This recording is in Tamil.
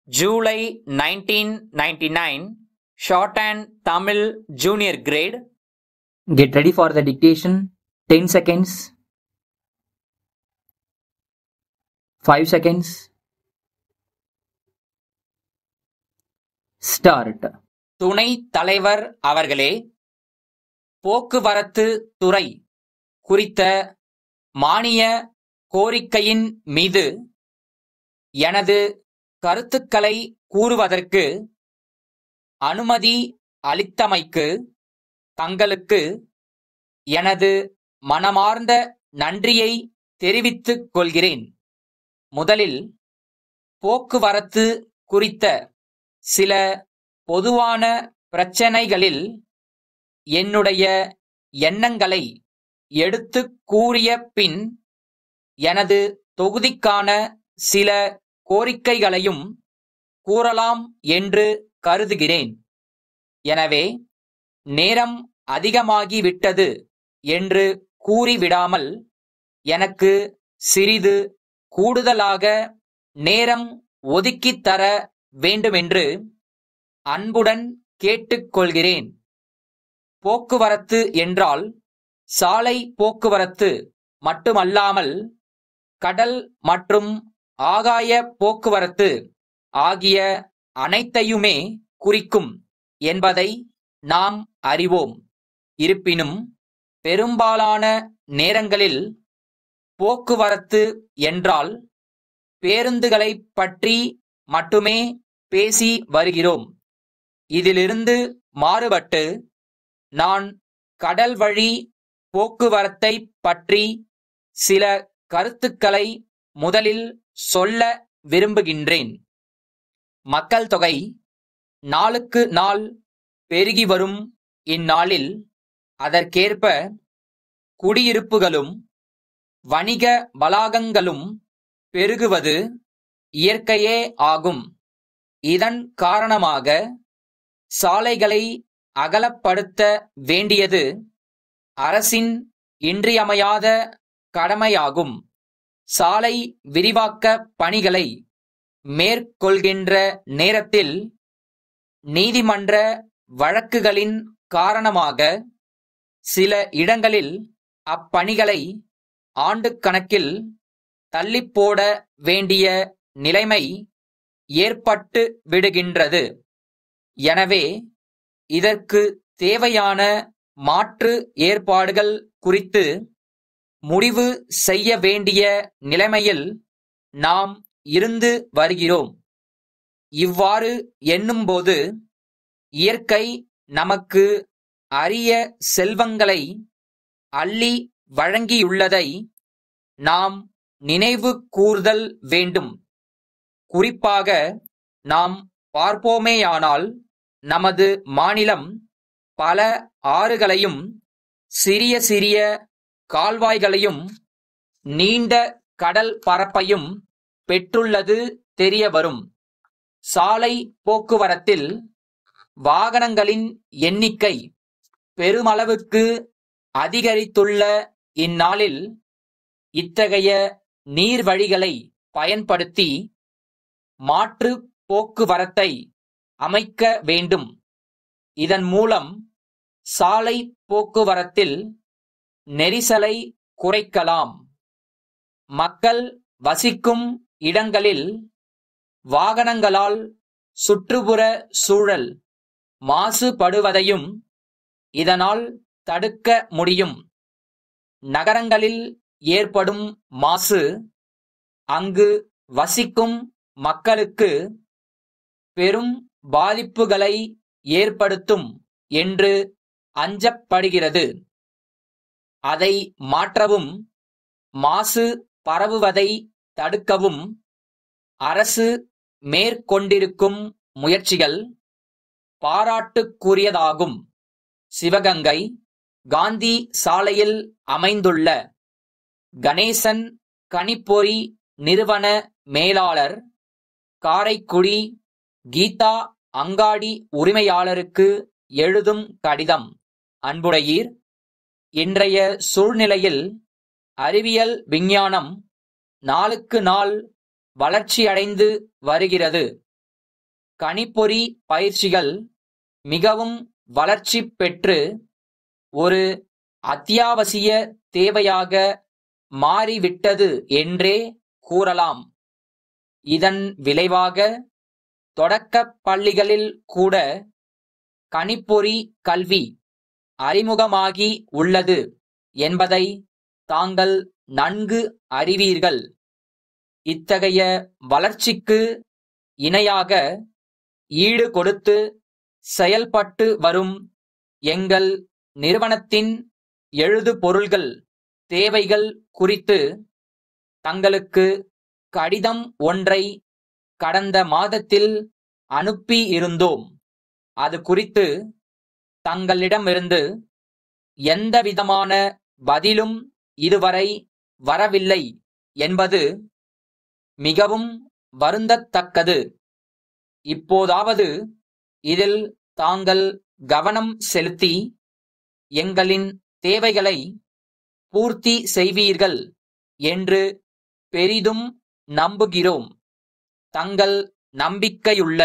July 1999, Shorthand Tamil Junior Grade. Get ready for the dictation. 10 seconds. 5 seconds. Start. துணைத் தலைவர் அவர்களே, போக்குவரத்து துறை குறித்த மானிய கோரிக்கையின் மீது எனது கருத்துக்களை கூறுவதற்கு அனுமதி அளித்தமைக்கு தங்களுக்கு எனது மனமார்ந்த நன்றியை தெரிவித்துக் கொள்கிறேன். முதலில் போக்குவரத்து குறித்த சில பொதுவான பிரச்சனைகளில் என்னுடைய எண்ணங்களை எடுத்துக் கூறிய பின் எனது தொகுதிக்கான சில கோரிக்கைகளையும் கூறலாம் என்று கருதுகிறேன். எனவே நேரம் அதிகமாகிவிட்டது என்று கூறிவிடாமல் எனக்கு சிறிது கூடுதலாக நேரம் ஒதுக்கித் தர வேண்டுமென்று அன்புடன் கேட்டுக்கொள்கிறேன். போக்குவரத்து என்றால் சாலை போக்குவரத்து மட்டுமல்லாமல் கடல் மற்றும் ஆகாய போக்குவரத்து ஆகிய அனைத்தையுமே குறிக்கும் என்பதை நாம் அறிவோம். இருப்பினும் பெரும்பாலான நேரங்களில் போக்குவரத்து என்றால் பேருந்துகளைப் பற்றி மட்டுமே பேசி வருகிறோம். இதிலிருந்து மாறுபட்டு நான் கடல் வழி போக்குவரத்தைப் பற்றி சில கருத்துக்களை முதலில் சொல்ல விரும்புகின்றேன். மக்கள் தொகை நாளுக்கு நாள் பெருகி வரும் இந்நாளில் அதற்கேற்ப குடியிருப்புகளும் வணிக வளாகங்களும் பெருகுவது இயற்கையே ஆகும். இதன் காரணமாக சாலைகளை அகலப்படுத்த வேண்டியது அரசின் இன்றியமையாத கடமையாகும். சாலை விரிவாக்க பணிகளை மேற்கொள்கின்ற நேரத்தில் நீதிமன்ற வழக்குகளின் காரணமாக சில இடங்களில் அப்பணிகளை ஆண்டுக்கணக்கில் தள்ளிப்போட வேண்டிய நிலைமை ஏற்பட்டு விடுகின்றது. எனவே இதற்கு தேவையான மாற்று ஏற்பாடுகள் குறித்து முடிவு செய்ய வேண்டிய நிலைமையில் நாம் இருந்து வருகிறோம். இவ்வாறு எண்ணும்போது இயற்கை நமக்கு அரிய செல்வங்களை அள்ளி வழங்கியுள்ளதை நாம் நினைவு கூர்தல் வேண்டும். குறிப்பாக நாம் பார்ப்போமேயானால் நமது மாநிலம் பல ஆறுகளையும் சிறிய சிறிய கால்வாய்களையும் நீண்ட கடல் பரப்பையும் பெற்றுள்ளது தெரியவரும். சாலை போக்குவரத்தில் வாகனங்களின் எண்ணிக்கை பெருமளவுக்கு அதிகரித்துள்ள இந்நாளில் இத்தகைய நீர்வழிகளை பயன்படுத்தி மாற்று போக்குவரத்தை அமைக்க வேண்டும். இதன் மூலம் சாலை போக்குவரத்தில் நெரிசலை குறைக்கலாம். மக்கள் வசிக்கும் இடங்களில் வாகனங்களால் சுற்றுப்புற சூழல் மாசுபடுவதையும் இதனால் தடுக்க முடியும். நகரங்களில் ஏற்படும் மாசு அங்கு வசிக்கும் மக்களுக்கு பெரும் பாதிப்புகளை ஏற்படுத்தும் என்று அஞ்சப்படுகிறது. அதை மாற்றவும் மாசு பரவுவதை தடுக்கவும் அரசு மேற்கொண்டிருக்கும் முயற்சிகள் பாராட்டுக்குரியதாகும். சிவகங்கை காந்தி சாலையில் அமைந்துள்ள கணேசன் கணிப்பொறி நிறுவன மேலாளர் காரைக்குடி கீதா அங்காடி உரிமையாளருக்கு எழுதும் கடிதம். அன்புடையீர், இன்றைய சூழ்நிலையில் அறிவியல் விஞ்ஞானம் நாளுக்கு நாள் வளர்ச்சியடைந்து வருகிறது. கணிப்பொறி பயிற்சிகள் மிகவும் வளர்ச்சி பெற்று ஒரு அத்தியாவசிய தேவையாக மாறிவிட்டது என்றே கூறலாம். இதன் விளைவாக தொடக்கப் பள்ளிகளில் கூட கணிப்பொறி கல்வி அறிமுகமாகி உள்ளது என்பதை தாங்கள் நன்கு அறிவீர்கள். இத்தகைய வளர்ச்சிக்கு இணையாக ஈடு கொடுத்து செயல்பட்டு வரும் எங்கள் நிறுவனத்தின் எழுதுபொருள்கள் தேவைகள் குறித்து தங்களுக்கு கடிதம் ஒன்றை கடந்த மாதத்தில் அனுப்பியிருந்தோம். அது குறித்து தங்களிடமிருந்து எந்தவிதமான பதிலும் இதுவரை வரவில்லை என்பது மிகவும் வருந்தத்தக்கது. இப்போதாவது இதில் தாங்கள் கவனம் செலுத்தி எங்களின் தேவைகளை பூர்த்தி செய்வீர்கள் என்று பெரிதும் நம்புகிறோம். தங்கள் நம்பிக்கையுள்ள